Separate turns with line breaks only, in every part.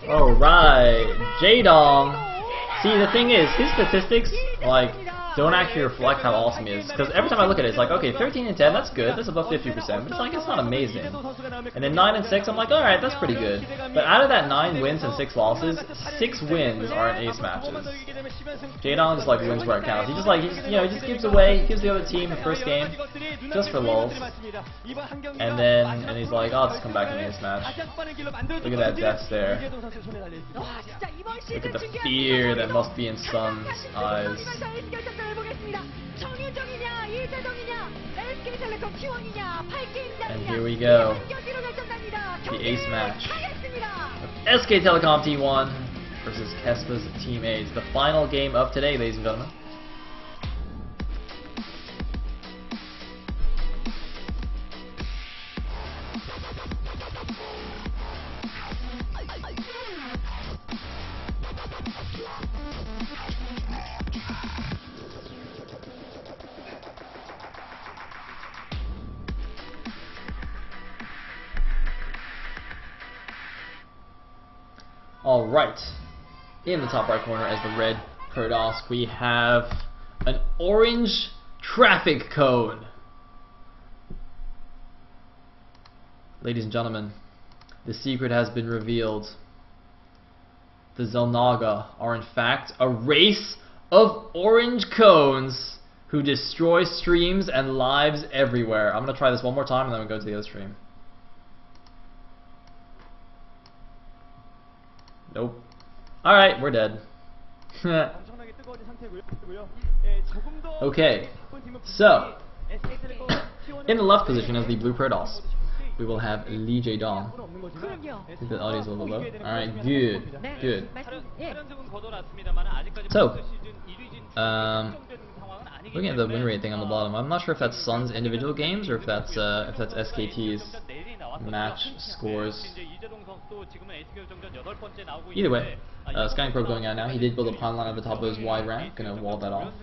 Alright, Jaedong. See, the thing is, his statistics, like, don't actually reflect how awesome he is. Because every time I look at it, it's like, okay, 13 and 10, that's good, that's above 50%, but it's like, it's not amazing. And then 9 and 6, I'm like, alright, that's pretty good. But out of that 9 wins and 6 losses, 6 wins are in ace matches. Jaedong just like wins where it counts. He just gives away, he gives the other team the first game, just for lulz. And he's like, I'll just come back in the ace match. Look at that death stare. Look at the fear that must be in Sun's eyes. And here we go. The ace match of SK Telecom T1 versus Kespa's Team A. It's the final game of today, ladies and gentlemen. Alright, in the top right corner as the red Protoss, we have an orange traffic cone. Ladies and gentlemen, the secret has been revealed. The Xel'Naga are in fact a race of orange cones who destroy streams and lives everywhere. I'm going to try this one more time and then we'll go to the other stream. Nope. Alright, we're dead. Okay, so in the left position as the blue Protoss, we will have Lee Jaedong. I think the audio is a little low. Alright, good. Good. So, looking at the win rate thing on the bottom, I'm not sure if that's Sun's individual games or if that's SKT's match scores. Either way, Skying Probe going out now. He did build a pylon at the top of his wide ramp, gonna wall that off.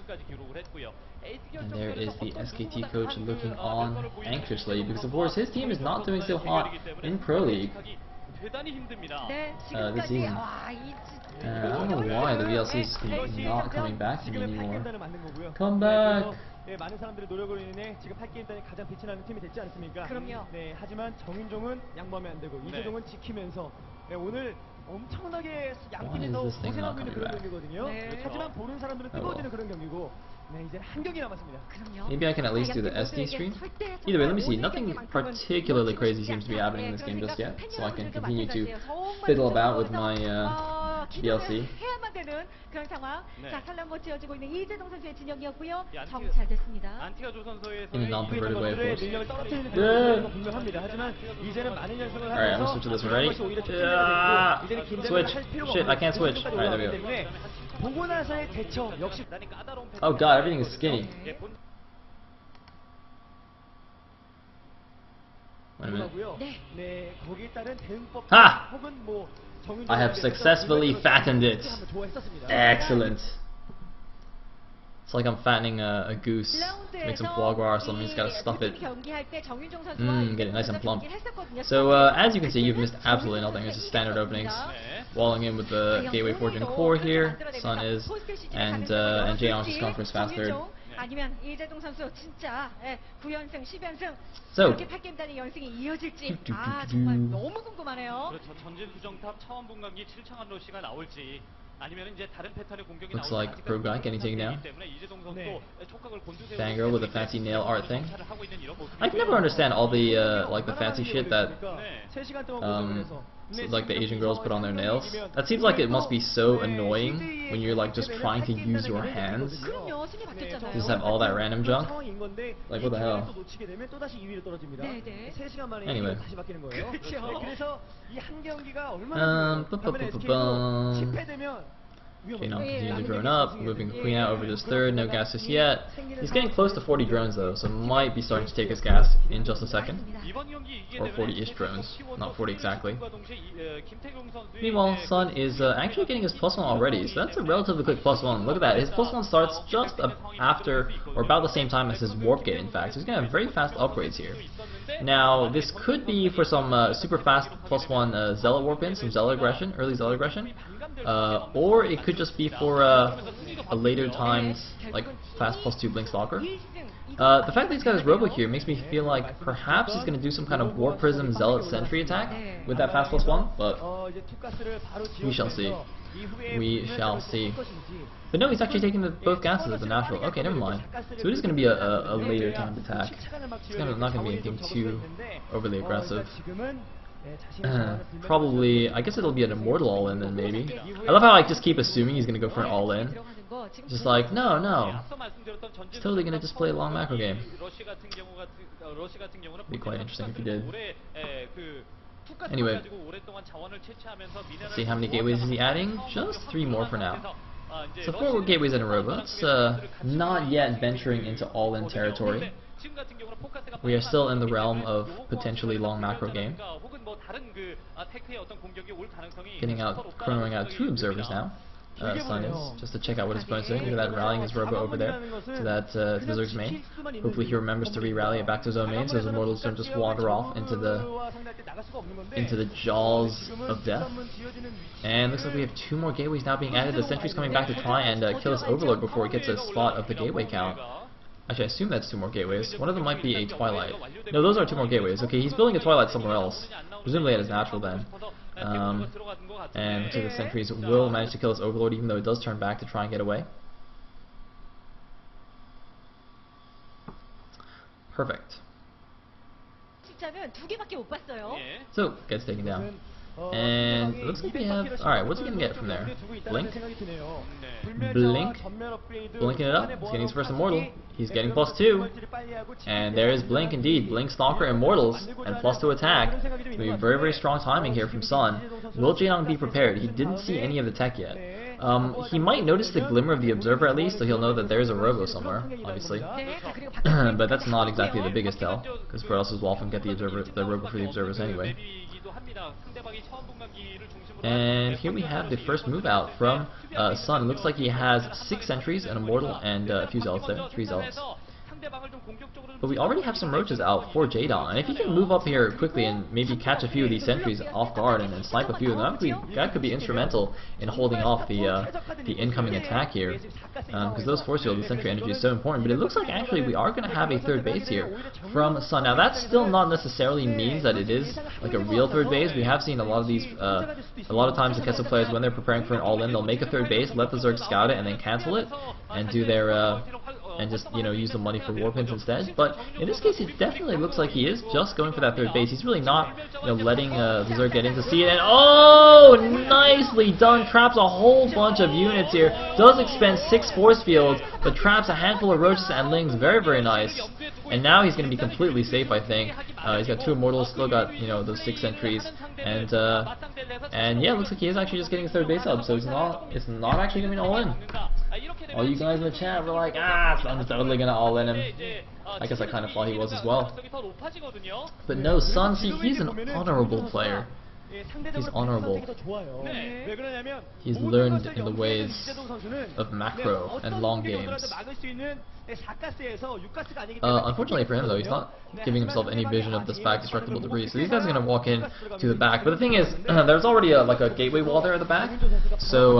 And there is the SKT coach looking on anxiously because of course his team is not doing so hot in Pro League this season. I don't know why the VLC is not coming back to me anymore. Come back! 많은 사람들의 노력으로 인해 지금 8게임단이 가장 빛이 나는 팀이 됐지 않습니까? 그럼요. 네, 하지만 정인종은 양보하면 안 되고 이재동은 지키면서 오늘 엄청나게 양팀에서 고생하고 있는 그런 경기거든요. 하지만 보는 사람들은 뜨거워지는 그런 경기고 네, 이제 한 경기 남았습니다. Maybe I can at least do the SD stream. Either way, let me see. Nothing particularly crazy seems to be happening in this game just yet, so I can continue to fiddle about with my DLC.
그런 상황. 자, 탈란모 지어지고 있는 이재동 선수의 진영이었고요. 정 잘 됐습니다.
In a non-perverted way, of course. Alright, I'm gonna switch to this one. Ready? Switch. Shit, I can't switch. Alright, there we go. Oh god, everything is skinny. Wait a minute. Ha! I have successfully fattened it. Excellent. It's like I'm fattening a goose. Make some foie gras or something, you just gotta stuff it. Get it nice and plump. So, as you can see, you've missed absolutely nothing. It's just standard openings. Walling in with the Gateway Fortune core here, Sun is, and Jaedong's just going for his fast third.
아니면 이재동 선수 진짜 9연승, 10연승
So,
이렇게 8게임단의 연승이 이어질지 정말 너무 궁금하네요.
그렇죠. 전진 수정탑 처음 분광기 7창한 러시가 나올지 아니면 이제 다른 패턴의 공격이
looks like the pro guy getting taken down.
네.
Fangirl with a fancy nail art thing. I can never understand all the like the fancy shit that like the Asian girls put on their nails. That seems like it must be so annoying when you're like just trying to use your hands. Just have all that random junk. Like what the hell? Anyway. Jaedong continuing to drone up, moving the queen out over to his third, no gas just yet. He's getting close to 40 drones though, so might be starting to take his gas in just a second. Or 40-ish drones, not 40 exactly. Meanwhile, Sun is actually getting his +1 already, so that's a relatively quick +1. Look at that, his +1 starts just after, or about the same time as his warp gate in fact, so he's going to have very fast upgrades here. Now, this could be for some super fast +1 Zealot warp in, some Zealot aggression, early Zealot aggression, or it could just be for a later timed, like, fast +2 Blink Stalker. The fact that he's got his Robo here makes me feel like perhaps he's going to do some kind of Warp Prism Zealot Sentry attack with that fast +1, but we shall see. We shall see. But no, he's actually taking both gases as a natural. Okay, never mind. So it is going to be a later timed attack. It's not going to be anything too overly aggressive. Probably, I guess it'll be an Immortal all-in then maybe. I love how I just keep assuming he's going to go for an all-in. Just like, no. He's totally going to just play a long macro game. Be quite interesting if he did. Anyway, let's see how many gateways is he adding? Just 3 more for now. So 4 more gateways in a row, but that's not yet venturing into all-in territory. We are still in the realm of potentially long macro game. Chronoing out 2 observers now. Sun is, just to check out what his opponent's doing. Look at that, rallying his Robo over there to that to the Zerg's main. Hopefully he remembers to re-rally it back to his own main, so his Immortals don't just wander off into the jaws of death. And looks like we have 2 more gateways now being added. The Sentry's coming back to try and kill this Overlord before it gets a spot of the gateway count. Actually, I assume that's 2 more gateways. One of them might be a Twilight. No, those are 2 more gateways. Okay, he's building a Twilight somewhere else. Presumably at his natural then. And looks like the Sentries will manage to kill this Overlord, even though it does turn back to try and get away. Perfect. So, gets taken down. And it looks like we have... Alright, what's he going to get from there? Blink? Blink? Blinking it up. He's getting his first Immortal. He's getting +2. And there is Blink indeed. Blink, Stalker, Immortals, and +2 attack. It's going to be very, very strong timing here from Sun. Will Jaedong be prepared? He didn't see any of the tech yet. He might notice the glimmer of the Observer at least, so he'll know that there's a Robo somewhere, obviously. But that's not exactly the biggest tell, because Protoss will often get the Robo for the Observers anyway. And here we have the first move out from Sun. It looks like he has 6 Sentries, an Immortal, and a few Zealots there, 3 Zealots. But we already have some Roaches out for Jaedong, and if he can move up here quickly and maybe catch a few of these Sentries off guard and then snipe a few of them, that could be instrumental in holding off the incoming attack here. Because those force field and Sentry energy is so important. But it looks like actually we are going to have a 3rd base here from Sun. Now that still not necessarily means that it is like a real 3rd base. We have seen a lot of these, a lot of times the Kessel players, when they're preparing for an all-in, they'll make a 3rd base, let the Zerg scout it, and then cancel it, and do their, and just, use the money for warpins instead. But in this case, it definitely looks like he is just going for that 3rd base. He's really not, letting the Zerg get in to see it. And oh, nicely done! Traps a whole bunch of units here. Does expend 6 force fields, but traps a handful of Roaches and Lings. Very, very nice. And now he's going to be completely safe, I think. He's got 2 Immortals, still got, those 6 Sentries, and yeah, it looks like he is actually just getting his 3rd base up. So it's not actually going to be an all-in. All you guys in the chat were like, Sun's totally going to all-in him. I guess I kind of thought he was as well. But no, Sun, see, he's an honorable player. He's honorable. He's learned in the ways of macro and long games. Unfortunately for him though, he's not giving himself any vision of this back destructible debris, so these guys are going to walk in to the back. But the thing is, there's already like a gateway wall there at the back, so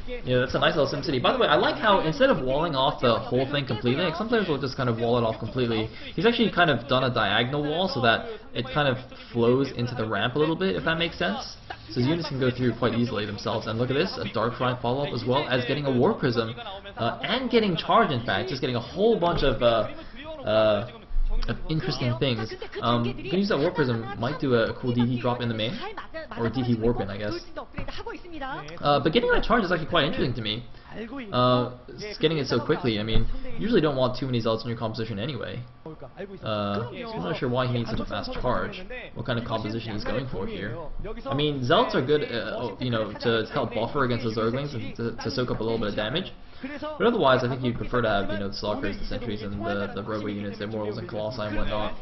that's a nice little SimCity. By the way, I like how instead of walling off the whole thing completely, like some players will just kind of wall it off completely, he's actually kind of done a diagonal wall so that it kind of flows into the ramp a little bit, if that makes sense. So his units can go through quite easily themselves. And look at this, a Dark Shrine follow-up as well as getting a War Prism, and getting Charge in fact, just getting a whole bunch of interesting things. You can use that War Prism, might do a cool DT drop in the main, or DT Warpin, I guess. But getting that Charge is actually quite interesting to me.
getting it so quickly. I mean, you usually don't want too many Zealots in your composition anyway. So I'm not sure why he needs such a fast charge. What kind of composition he's going for here. I mean, Zealots are good, you know, to help buffer against the Zerglings and to soak up a little bit of damage. But otherwise, I think you'd prefer to have, you know, the Stalkers, the Sentries, and the Roadway units, the Immortals and Colossi and whatnot.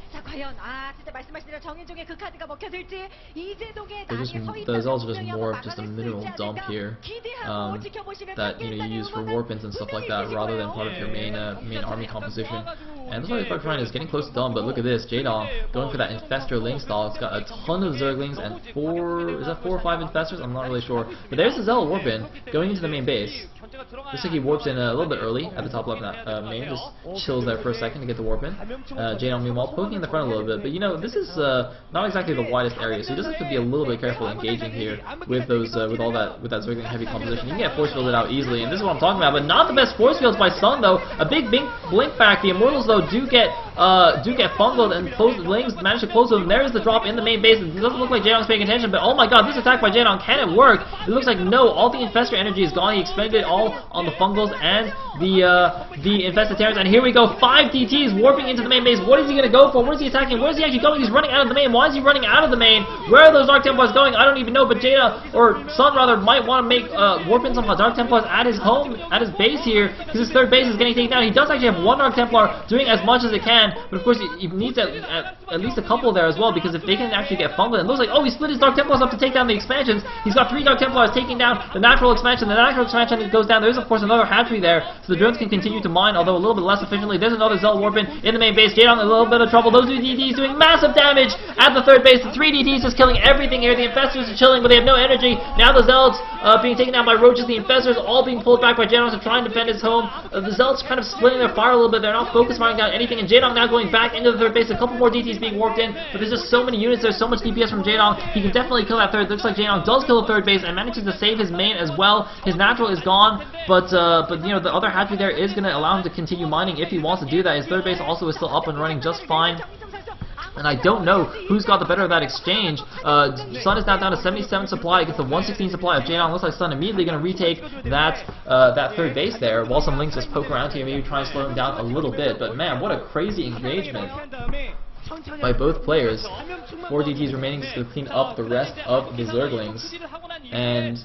The Zealots are just more of just a mineral dump here that, you know, you use for warpins and stuff like that, rather than part of your main army composition. And that's why the Front is getting close to done. But look at this, Jaedong going for that Infestor Link style. It's got a ton of Zerglings and 4 or 5 Infestors? I'm not really sure. But there's the Zealot Warpin going into the main base. Looks like he warps in a little bit early at the top left main, just chills there for a second to get the warp in. Jaedong meanwhile poking in the front a little bit, but you know, this is not exactly the widest area, so he does have to be a little bit careful engaging here with those with that Zergling heavy composition. You can get force fielded out easily, and this is what I'm talking about, but not the best force fields by Sun though. A big blink back. The Immortals though do get fungled, and Lings manage to close them. There's the drop in the main base. It doesn't look like Jaedong's paying attention, but oh my god, this attack by Jaedong, can it work? It looks like no. All the Infestor energy is gone. He expended it all on the Fungals and the Infested Terrans, and here we go, 5 DTs warping into the main base. What is he going to go for? What is he attacking? Where is he actually going? He's running out of the main. Why is he running out of the main? Where are those Dark Templars going? I don't even know, but Jaeda, or Sun rather, might want to make warp-ins on Dark Templars at his home, at his base here, because his third base is getting taken down. He does actually have 1 Dark Templar doing as much as it can, but of course he needs at least a couple there as well, because if they can actually get fungled, it looks like, oh, he split his Dark Templars up to take down the expansions. He's got 3 Dark Templars taking down the natural expansion. The natural expansion goes down. There's of course another hatchery there, so the drones can continue to mine, although a little bit less efficiently. There's another Zealot Warpin in the main base. Jaedong in a little bit of trouble. Those 2 DTs doing massive damage at the third base. The 3 DTs just killing everything here. The Infestors are chilling, but they have no energy. Now the Zealots being taken down by Roaches. The Infestors all being pulled back by Jaedong to try and defend his home. The Zealots kind of splitting their fire a little bit. They're not focused firing down anything, and Jaedong now going back into the third base. A couple more DTs being warped in, but there's just so many units. There's so much DPS from Jaedong. He can definitely kill that third. Looks like Jaedong does kill the third base and manages to save his main as well. His natural is gone, but you know, the other hatchery there is going to allow him to continue mining if he wants to do that. His third base also is still up and running just fine. And I don't know who's got the better of that exchange. Sun is now down to 77 supply against the 116 supply of Jaedong. Looks like Sun immediately going to retake that third base there, while some Lings just poke around here, maybe try and slow him down a little bit. But man, what a crazy engagement by both players. 4 DTs remaining to clean up the rest of the Zerglings. And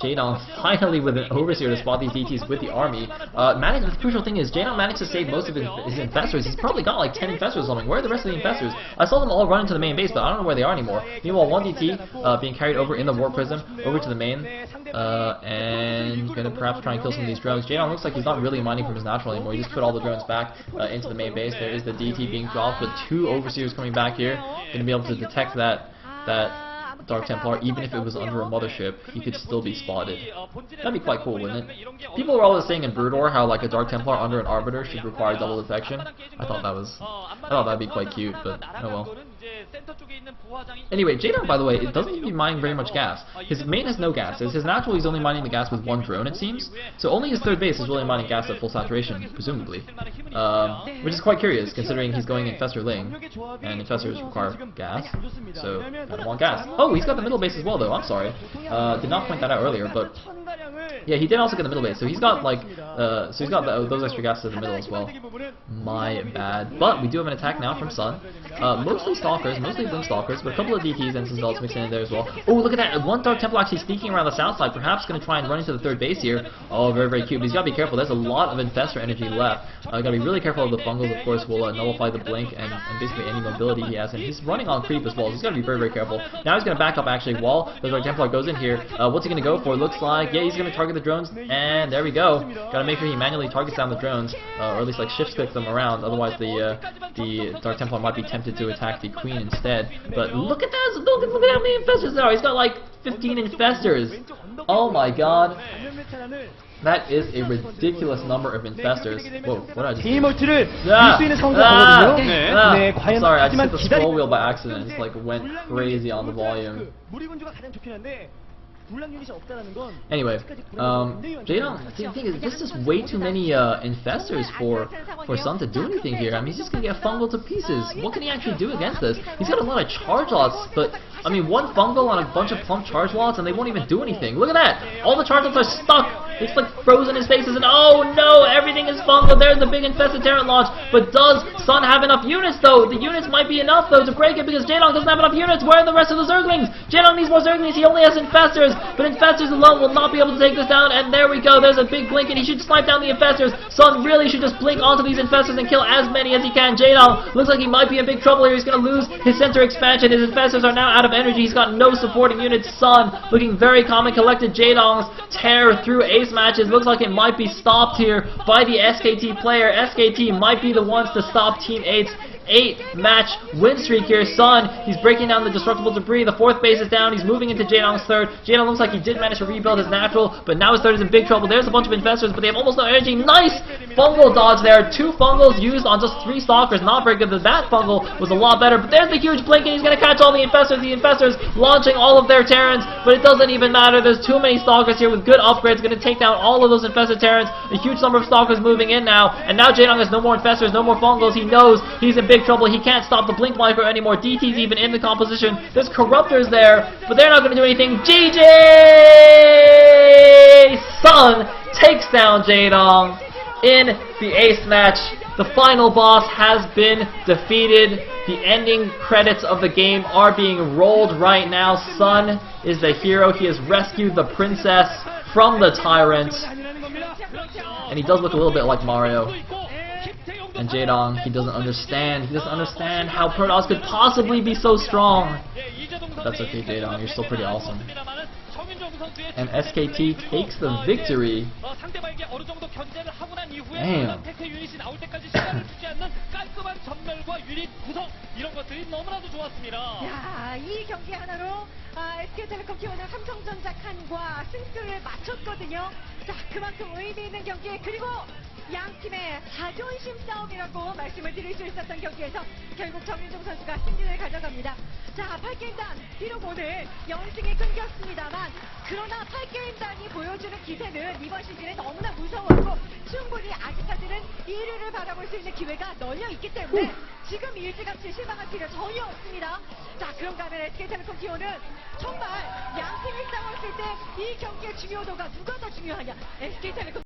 Jaedong finally with an Overseer to spot these DTs with the army. The crucial thing is Jaedong managed to save most of his Infestors. He's probably got like 10 Infestors or something. Where are the rest of the Infestors? I saw them all run into the main base, but I don't know where they are anymore. Meanwhile, 1 DT being carried over in the Warp Prism over to the main. And gonna perhaps try and kill some of these drones. Jaedong looks like he's not really mining from his natural anymore. He just put all the drones back into the main base. There is the DT being dropped, but 2 Overseers coming back here. Gonna be able to detect that Dark Templar, even if it was under a mothership, he could still be spotted. That'd be quite cool, wouldn't it? People were always saying in Broodor how like a Dark Templar under an Arbiter should require double detection. I thought that'd be quite cute, but oh well. Anyway, Jaedong, by the way, it doesn't even be mining very much gas. His main has no gas. His natural, he's only mining the gas with 1 drone, it seems. So only his third base is really mining gas at full saturation, presumably. Which is quite curious, considering he's going Infestor Ling, and Infestors require gas, so I don't want gas. Oh, he's got the middle base as well, though. I'm sorry. Did not point that out earlier, but yeah, he did also get the middle base. So he's got like, those extra gases in the middle as well. My bad. But we do have an attack now from Sun. Mostly Stalkers, mostly Blink Stalkers, but a couple of DTs and some Zealots mixed in there as well. Oh, look at that! 1 Dark Templar actually sneaking around the south side, perhaps going to try and run into the third base here. Oh, very, very cute. But he's got to be careful. There's a lot of Infestor energy left. Got to be really careful of the Fungals, of course, will nullify the Blink and basically any mobility he has. And he's running on creep as well, so he's got to be very, very careful. Now he's going to back up actually while the Dark Templar goes in here. What's he going to go for? Looks like, yeah, he's going to target the drones, and there we go. Got to make sure he manually targets down the drones, or at least like shift click them around. Otherwise, the Dark Templar might be tempted to attack the Queen instead. But look at that! Look at how many Infestors there are! He's got like 15 Infestors! Oh my god! That is a ridiculous number of Infestors. Whoa, what did I just do? Sorry, I just hit the scroll wheel by accident. It just like went crazy on the volume. Anyway, Jaedong, the thing is, this is way too many Infestors for Sun to do anything here. I mean, he's just gonna get fungled to pieces. What can he actually do against this? He's got a lot of charge lots, but I mean, 1 fungal on a bunch of plump charge lots, and they won't even do anything. Look at that! All the charge lots are stuck Looks like frozen his faces, and oh no, everything is fungal. There's the big infested Terran launch, but does Sun have enough units though? The units might be enough though to break it because Jaedong doesn't have enough units. Where are the rest of the Zerglings? Jaedong needs more Zerglings. He only has Infestors, but Infestors alone will not be able to take this down, and there we go. There's a big blink, and he should snipe down the Infestors. Sun really should just blink onto these Infestors and kill as many as he can. Jaedong looks like he might be in big trouble here. He's going to lose his center expansion. His Infestors are now out of energy. He's got no supporting units. Sun looking very calm and collected. Jaedong's tear through ace matches looks like it might be stopped here by the SKT player. SKT might be the ones to stop Team 8's 8-match win streak here. Sun, he's breaking down the destructible debris. The 4th base is down. He's moving into Jaedong's 3rd. Jaedong looks like he did manage to rebuild his natural, but now his 3rd is in big trouble. There's a bunch of Infestors, but they have almost no energy. Nice fungal dodge there. 2 fungals used on just 3 stalkers. Not very good. That fungal was a lot better, but there's the huge blink, and he's going to catch all the Infestors. The Infestors launching all of their Terrans, but it doesn't even matter. There's too many stalkers here with good upgrades. Going to take down all of those infested Terrans. A huge number of stalkers moving in now, and now Jaedong has no more Infestors, no more fungals. He knows he's in big trouble. He can't stop the blink micro anymore. DT's even in the composition. There's corruptors there, but they're not going to do anything. GG! Sun takes down Jaedong in the ace match. The final boss has been defeated. The ending credits of the game are being rolled right now. Sun is the hero. He has rescued the princess from the tyrant, and he does look a little bit like Mario. And Jaedong, he doesn't understand. He doesn't understand how Protoss could possibly be so strong. That's okay, Jaedong. You're still pretty awesome. And SKT takes the victory. Damn.
야, 이 경기 하나로 SK텔레콤 T1은 삼성전자 칸과 승수를 맞췄거든요. 자, 그만큼 의미 있는 경기, 그리고 양 팀의 자존심 싸움이라고 말씀을 드릴 수 있었던 경기에서 결국 정윤종 선수가 승리를 가져갑니다. 자, 8게임단 비록 오늘 연승이 끊겼습니다만, 그러나 8게임단이 보여주는 기세는 이번 시즌에 너무나 무서웠고 충분히 아직까지는 1위를 바라볼 수 있는 기회가 널려 있기 때문에 지금 일찌감치 실망할 필요 전혀 없습니다. 자, 그런가 하면 SK텔레콤 T1은 정말 양 팀이 싸웠을 때 이 경기의 중요도가 누가 더 중요하냐? SK텔레콤